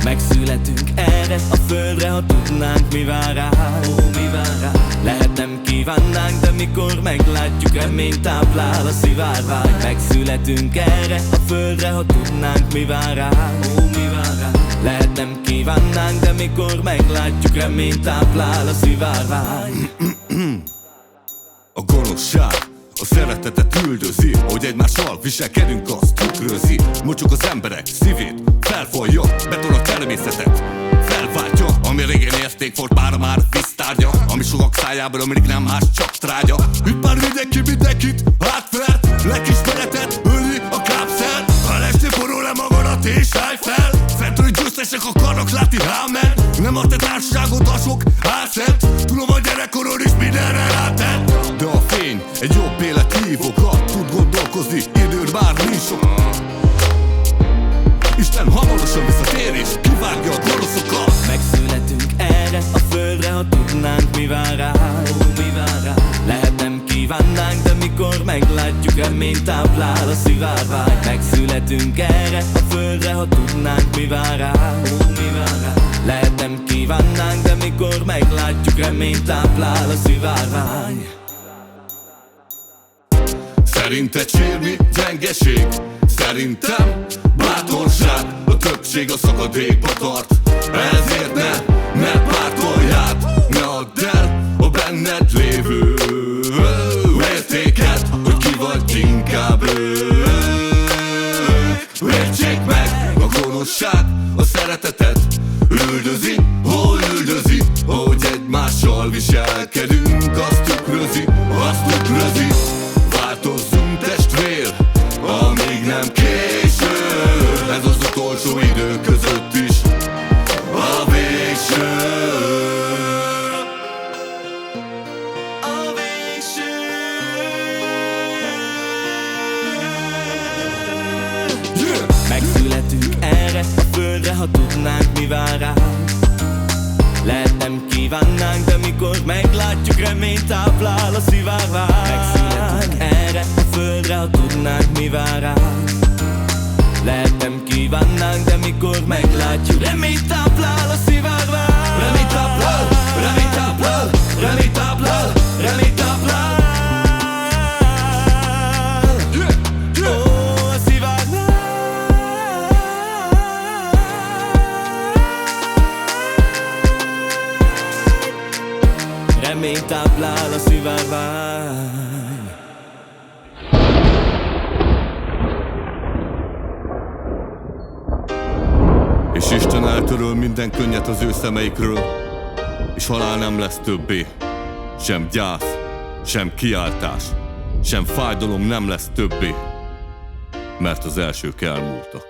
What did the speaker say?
Megszületünk erre a földre, ha tudnánk, mi vár ránk. Ó, mi vár ránk. Lehet nem kívánnánk, de mikor meglátjuk, reményt táplál a szivárvány. Megszületünk erre a földre, ha tudnánk, mi vár ránk. Ó, mi vár ránk. Lehet nem kívánnánk, de mikor meglátjuk, reményt táplál a szivárvány. A gonoszság a szeretetet üldözi, hogy egymással viselkedünk, azt tükrözi. Mocsok az emberek szívét, felfalja, beton a természetet felváltja. Ami régen érték volt, már víztárgya, ami sokak szájában, amíg nem más, csak trágya. Itt már mindenkit átver, lelkismeretet öli a kápszer. Ha lestél forró le magadat és állj fel, fentről győztesek akarnak látni, ámen. Nem a te társaságod a sok álszent, tudom a gyerekkorod is mindenre rátett. De a fény egy jobb élet hívogat, tud gondolkozni, időn már nincs sok. Isten hamarosan visszatér és kivágja a gonoszokat. Megszületünk erre a földre, ha tudnánk, mi vár ránk. Ó, mi vár ránk. Lehet nem kívánnánk, de mikor meglátjuk, reményt táplál a szivárvány. Megszületünk erre a földre, ha tudnánk, mi vár ránk. Ó, mi vár ránk. Lehet nem kívánnánk, de mikor meglátjuk, reményt táplál a szivárvány. Szerinted sírni gyengeség, szerintem bátorság. A többség a szakadékba tart, ezért ne pártolját. Ne add el a benned lévő értéket, hogy ki vagy inkább értsék meg. A gonoszság a szeretetet üldözi, hol üldözi, ahogy egymással viselkedünk, azt tükrözi. Változzunk testvér, amíg nem késő. Ez az utolsó idő között is a végső. A végső. Yeah. Megszületünk erre a földre, ha tudnánk, mi vár ránk. Lehet nem kívánnánk, de mikor meglátjuk, reményt táplál a szivárvány. Megszületünk erre a földre, ha tudnánk, mi vár ránk. Lehet nem kívánnánk, de mikor meglátjuk, reményt táplál a szivárvány. Reményt táplál, reményt táplál, reményt táplál, reményt táplál. Ó, a szivárvány. Reményt táplál a szivárvány. És Isten eltöröl minden könnyet az ő szemeikről, és halál nem lesz többé. Sem gyász, sem kiáltás, sem fájdalom nem lesz többé, mert az elsők elmúltak.